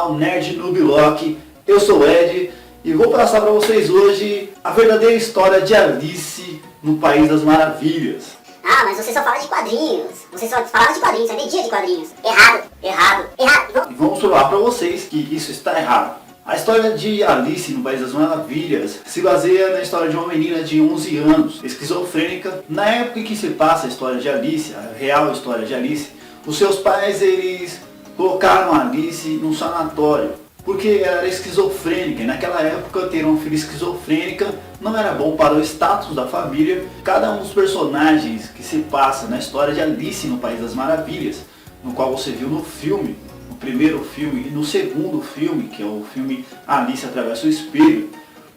canal Nerd Noob Lock. Eu sou o Ed e vou passar para vocês hoje a verdadeira história de Alice no País das Maravilhas. Ah, mas você só fala de quadrinhos. Você só falava de quadrinhos, é dia de quadrinhos. Errado, errado, errado. E vamos provar para vocês que isso está errado. A história de Alice no País das Maravilhas se baseia na história de uma menina de 11 anos, esquizofrênica. Na época em que se passa a história de Alice, a real história de Alice, os seus pais eles colocaram a Alice num sanatório, porque ela era esquizofrênica, e naquela época ter uma filha esquizofrênica não era bom para o status da família. Cada um dos personagens que se passa na história de Alice no País das Maravilhas, no qual você viu no filme, no primeiro filme e no segundo filme, que é o filme Alice Atravessa o Espelho,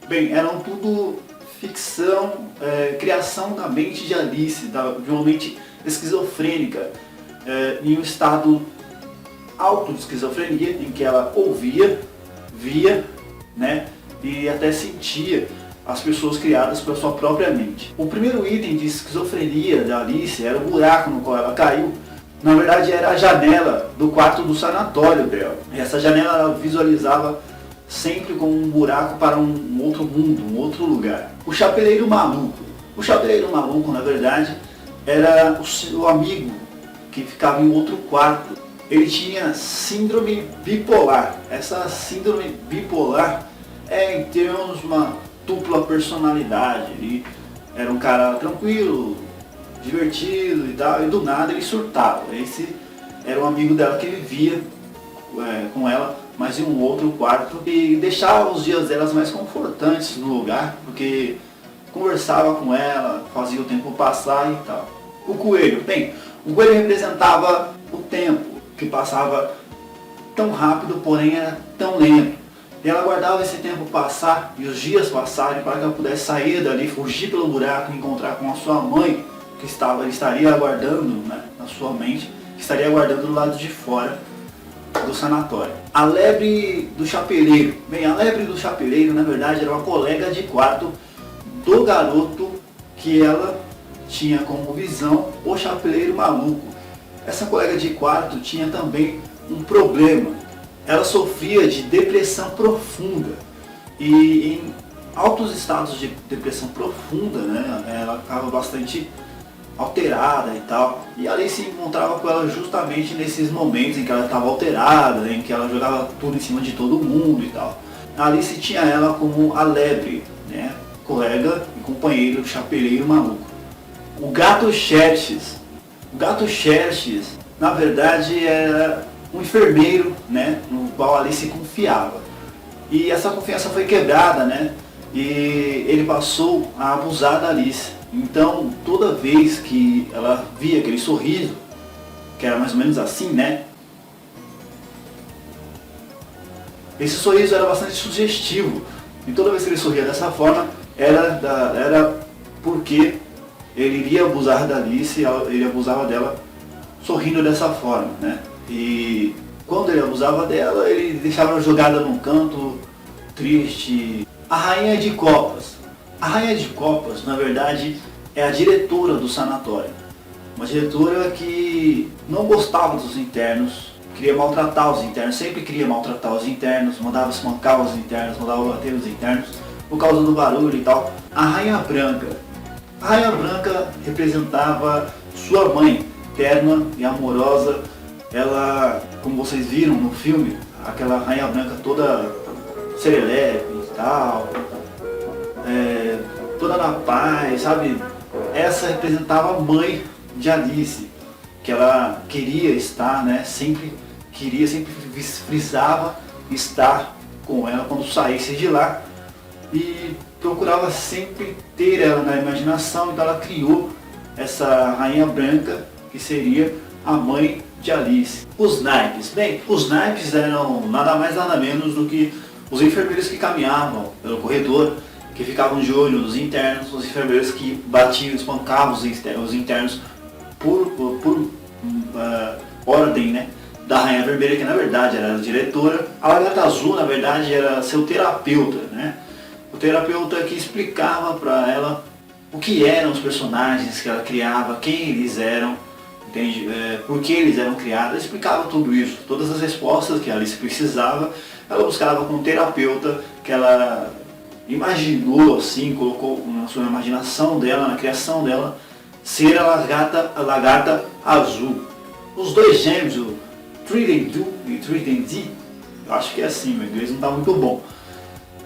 bem, eram tudo ficção, criação da mente de Alice, de uma mente esquizofrênica, em um estado alto de esquizofrenia, em que ela ouvia, via, né, e até sentia as pessoas criadas pela sua própria mente. O primeiro item de esquizofrenia da Alice era o buraco no qual ela caiu. Na verdade era a janela do quarto do sanatório dela. E essa janela ela visualizava sempre como um buraco para um outro mundo, um outro lugar. O Chapeleiro Maluco. O Chapeleiro Maluco, na verdade, era o seu amigo que ficava em outro quarto. Ele tinha síndrome bipolar. Essa síndrome bipolar é, em termos, uma dupla personalidade. Ele era um cara tranquilo, divertido e tal, e do nada ele surtava. Esse era um amigo dela que vivia com ela, mas em um outro quarto, e deixava os dias delas mais confortantes no lugar, porque conversava com ela, fazia o tempo passar e tal. O coelho, bem, o coelho representava o tempo, que passava tão rápido, porém era tão lento. E ela aguardava esse tempo passar e os dias passarem para que ela pudesse sair dali, fugir pelo buraco e encontrar com a sua mãe, que estaria aguardando, né, na sua mente, que estaria aguardando do lado de fora do sanatório. A lebre do chapeleiro. Bem, a lebre do chapeleiro, na verdade, era uma colega de quarto do garoto que ela tinha como visão o Chapeleiro Maluco. Essa colega de quarto tinha também um problema. Ela sofria de depressão profunda. E em altos estados de depressão profunda, né, ela ficava bastante alterada e tal. E ali se encontrava com ela justamente nesses momentos em que ela estava alterada, em que ela jogava tudo em cima de todo mundo e tal. A Alice tinha ela como a lebre, né, colega e companheiro do Chapeleiro Maluco. O Gato Xerxes. O Gato Xerxes, na verdade, era um enfermeiro, né, no qual a Alice confiava. E essa confiança foi quebrada, né, e ele passou a abusar da Alice. Então, toda vez que ela via aquele sorriso, que era mais ou menos assim, né, esse sorriso era bastante sugestivo. E toda vez que ele sorria dessa forma, era porque ele iria abusar da Alice, ele abusava dela sorrindo dessa forma, né? E quando ele abusava dela, ele deixava ela jogada num canto, triste. A Rainha de Copas. A Rainha de Copas, na verdade, é a diretora do sanatório. Uma diretora que não gostava dos internos, queria maltratar os internos, sempre queria maltratar os internos, mandava espancar os internos, mandava bater os internos, por causa do barulho e tal. A Rainha Branca. A Rainha Branca representava sua mãe, terna e amorosa. Ela, como vocês viram no filme, aquela Rainha Branca toda serelepe e tal, toda na paz, sabe? Essa representava a mãe de Alice, que ela queria estar, né? Sempre frisava estar com ela quando saísse de lá. E procurava sempre ter ela na imaginação, então ela criou essa Rainha Branca, que seria a mãe de Alice. Os naipes. Bem, os naipes eram nada mais nada menos do que os enfermeiros que caminhavam pelo corredor, que ficavam de olho nos internos, os enfermeiros que batiam, espancavam os internos por ordem, né, da Rainha Vermelha, que na verdade era a diretora. A Lagarta Azul, na verdade, era seu terapeuta, né? O terapeuta que explicava para ela o que eram os personagens que ela criava, quem eles eram, entende? Por que eles eram criados, ela explicava tudo isso, todas as respostas que a Alice precisava, ela buscava com um terapeuta que ela imaginou assim, colocou na sua imaginação dela, na criação dela, ser a lagarta azul. Os dois gêmeos, o Tweedledum e Tweedledee, eu acho que é assim, meu inglês não está muito bom.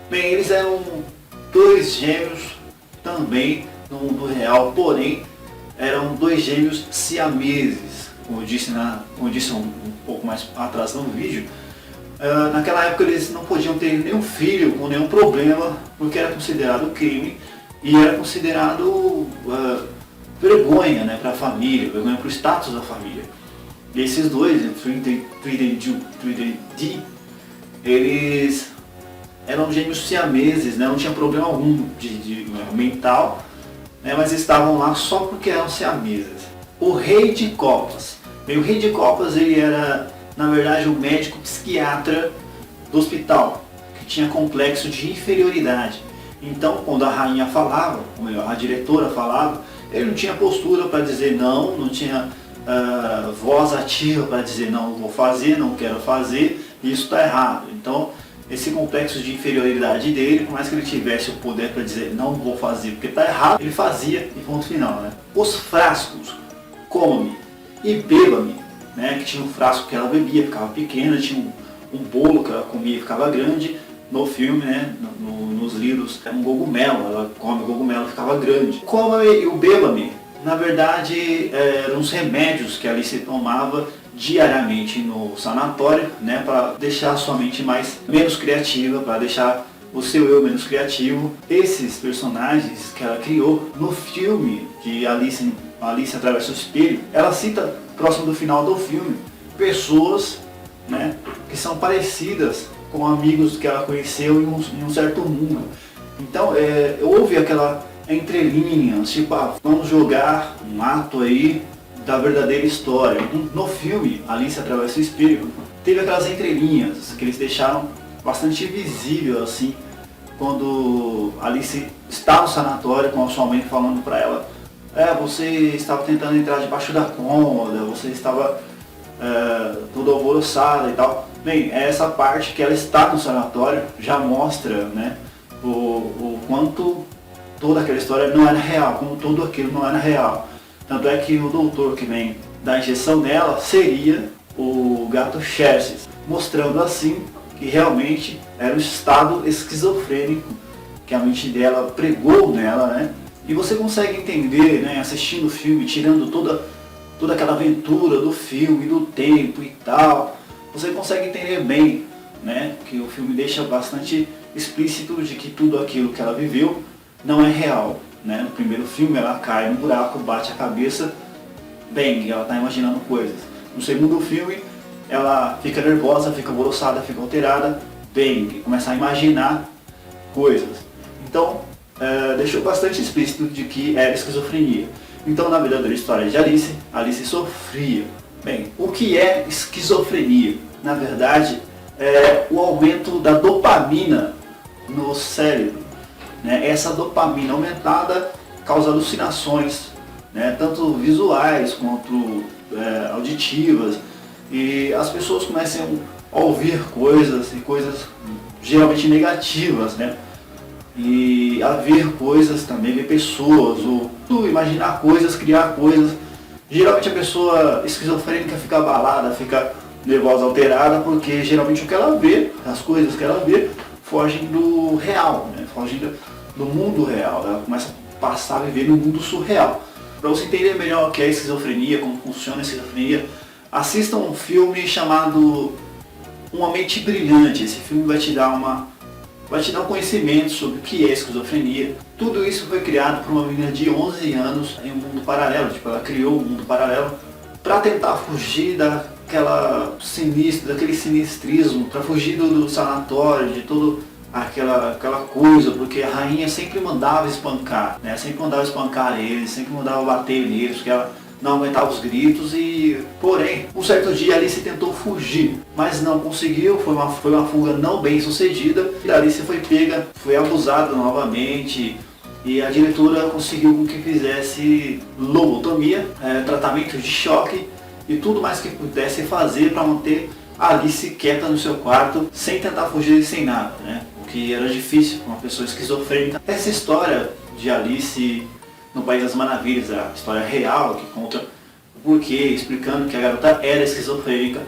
Bem, eles eram dois gêmeos também no mundo real, porém eram dois gêmeos siameses, como eu disse um pouco mais atrás no vídeo. Naquela época eles não podiam ter nenhum filho com nenhum problema, porque era considerado crime e era considerado vergonha, né, para a família, vergonha para o status da família. E esses dois, Tweedledum e Tweedledee, eles eram gêmeos siameses, né, não tinha problema algum de mental, né, mas estavam lá só porque eram siameses. O Rei de Copas. Bem, o Rei de Copas ele era, na verdade, o médico psiquiatra do hospital, que tinha complexo de inferioridade. Então, quando a rainha falava, ou melhor, a diretora falava, ele não tinha postura para dizer não, não tinha voz ativa para dizer não vou fazer, não quero fazer, isso está errado. Então, esse complexo de inferioridade dele, por mais que ele tivesse o poder para dizer não vou fazer porque está errado, ele fazia e ponto final, né? Os frascos, come e beba-me, né? Que tinha um frasco que ela bebia, ficava pequena, tinha um bolo que ela comia e ficava grande. No filme, né, nos livros, é um cogumelo, ela come o cogumelo e ficava grande. Coma-me e o beba-me, na verdade, eram os remédios que a Alice tomava diariamente no sanatório, né, para deixar a sua mente menos criativa, para deixar o seu eu menos criativo. Esses personagens que ela criou no filme de Alice Atravessa o Espelho, ela cita, próximo do final do filme, pessoas, né, que são parecidas com amigos que ela conheceu em um certo mundo. Então, houve aquela entrelinha, tipo, vamos jogar um ato aí da verdadeira história. No filme, Alice Atravessa o Espelho, teve aquelas entrelinhas que eles deixaram bastante visível, assim, quando Alice está no sanatório com a sua mãe falando para ela, você estava tentando entrar debaixo da cômoda, você estava toda alvoroçada e tal. Bem, essa parte que ela está no sanatório já mostra, né, o quanto toda aquela história não era real, como tudo aquilo não era real. Tanto é que o doutor que vem dar injeção nela seria o gato Xerxes, mostrando assim que realmente era um estado esquizofrênico que a mente dela pregou nela, né? E você consegue entender, né, assistindo o filme, tirando toda aquela aventura do filme, do tempo e tal, você consegue entender bem, né, que o filme deixa bastante explícito de que tudo aquilo que ela viveu não é real, né? No primeiro filme ela cai no buraco, bate a cabeça, bem, ela está imaginando coisas. No segundo filme ela fica nervosa, fica alvoroçada, fica alterada, bem, começa a imaginar coisas. Então, deixou bastante explícito de que era esquizofrenia. Então, na verdadeira história de Alice sofria. Bem, o que é esquizofrenia? Na verdade, é o aumento da dopamina no cérebro, né? Essa dopamina aumentada causa alucinações, né? Tanto visuais quanto auditivas, e as pessoas começam a ouvir coisas, e coisas geralmente negativas, né? E a ver coisas também, ver pessoas, ou imaginar coisas, criar coisas. Geralmente a pessoa esquizofrênica fica abalada, fica nervosa, alterada, porque geralmente o que ela vê, as coisas que ela vê, fogem do real, né? Fogem do mundo real. Ela começa a passar a viver no mundo surreal. Para você entender melhor o que é esquizofrenia, como funciona a esquizofrenia, assista um filme chamado Uma Mente Brilhante. Esse filme vai te dar um conhecimento sobre o que é esquizofrenia. Tudo isso foi criado por uma menina de 11 anos em um mundo paralelo. Tipo, ela criou um mundo paralelo para tentar fugir daquele sinistrismo, para fugir do sanatório, de toda aquela coisa, porque a rainha sempre mandava espancar, né? Sempre mandava espancar eles, sempre mandava bater neles, porque ela não aguentava os gritos. E porém, um certo dia Alice tentou fugir, mas não conseguiu, foi uma fuga não bem sucedida, e Alice foi pega, foi abusada novamente, e a diretora conseguiu com que fizesse lobotomia, tratamento de choque e tudo mais que pudesse fazer para manter a Alice quieta no seu quarto, sem tentar fugir sem nada, né? O que era difícil para uma pessoa esquizofrênica. Essa história de Alice no País das Maravilhas, a história real que conta o porquê, explicando que a garota era esquizofrênica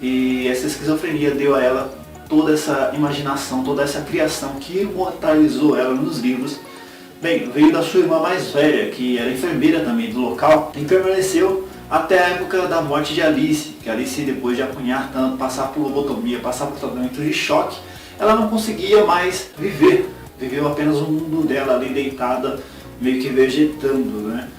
e essa esquizofrenia deu a ela toda essa imaginação, toda essa criação que imortalizou ela nos livros. Bem, veio da sua irmã mais velha, que era enfermeira também do local, e permaneceu até a época da morte de Alice, que Alice, depois de apanhar tanto, passar por lobotomia, passar por tratamento de choque, ela não conseguia mais viver. Viveu apenas o mundo dela ali deitada, meio que vegetando, né?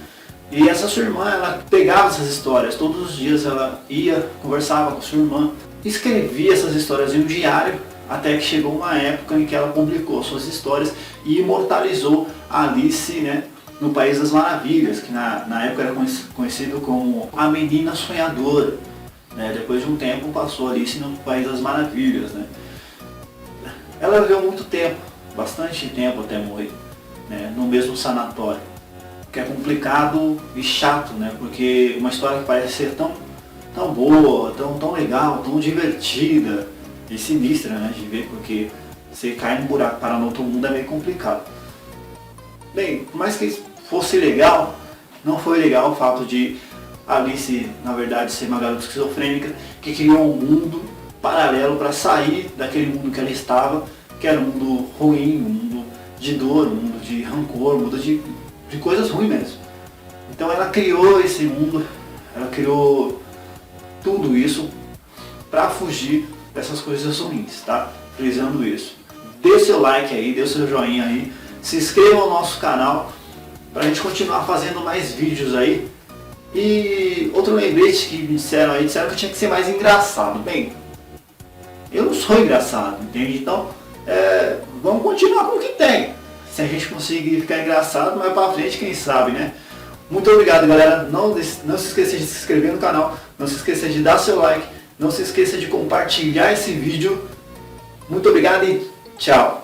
E essa sua irmã, ela pegava essas histórias, todos os dias ela ia, conversava com sua irmã, escrevia essas histórias em um diário, até que chegou uma época em que ela publicou suas histórias e imortalizou a Alice, né, no País das Maravilhas, que na época era conhecido como a Menina Sonhadora, né? Depois de um tempo passou Alice no País das Maravilhas, né? Ela viveu muito tempo, bastante tempo até morrer, né, no mesmo sanatório, que é complicado e chato, né, porque uma história que parece ser tão boa, tão legal, tão divertida e sinistra, né, de ver, porque você cai num buraco parar no outro mundo é meio complicado. Bem, por mais que fosse legal, não foi legal o fato de Alice, na verdade, ser uma garota esquizofrênica que criou um mundo paralelo para sair daquele mundo que ela estava, que era um mundo ruim, um mundo de dor, um mundo de rancor, um mundo de coisas ruins mesmo. Então ela criou esse mundo, ela criou tudo isso para fugir dessas coisas ruins, tá? Frisando isso. Dê seu like aí, dê seu joinha aí, se inscreva no nosso canal pra gente continuar fazendo mais vídeos aí. E outro lembrete que me disseram que eu tinha que ser mais engraçado. Bem, eu não sou engraçado, entende? Então, vamos continuar com o que tem. Se a gente conseguir ficar engraçado, mais pra frente, quem sabe, né? Muito obrigado, galera. Não se esqueça de se inscrever no canal, não se esqueça de dar seu like, não se esqueça de compartilhar esse vídeo. Muito obrigado e tchau!